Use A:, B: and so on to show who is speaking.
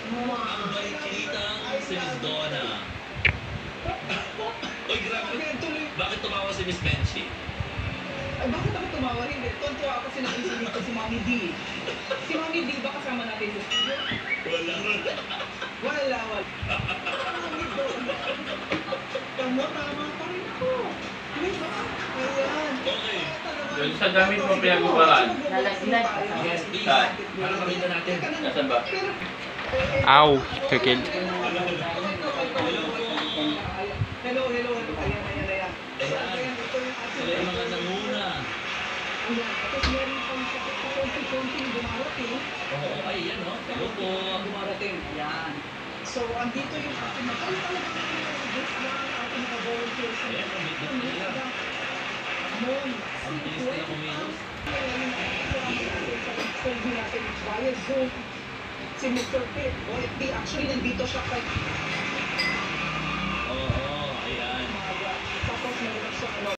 A: Ang balikitang si Miss Donna. Uy, grabe. Bakit tumawa si Miss Benchi?
B: Ay, bakit ako tumawa rin? Tonto ako sinabihin dito si Mami D. Si Mami D ba kasama natin sa studio?
A: Wala.
B: Wala. Mami D. Tama pa rin ako. Diba? Ayan.
A: Okay.
C: Doon sa damit mo pinag-ubaran.
D: Nalaglag.
A: Yes, please. Para makita natin.
C: Nasaan ba?
E: Aw, kikil.
B: Hello. Ayan.
A: Ayan. Sila yung mga nanguna.
B: Ayan. Tapos meron pang konti-konting dumarating.
A: Oo, ay, yan, no? Hello po.
B: Dumarating. Ayan. So, andito yung ating this lang, ating mga volunteers.
A: Ayan, may nila.
B: Mon,
A: Ang bilis nila kumilos.
B: Sabi natin, via Zoom, si Mr. Pitt. Actually, nandito siya kay
A: Oo, ayan.
B: tapos meron siya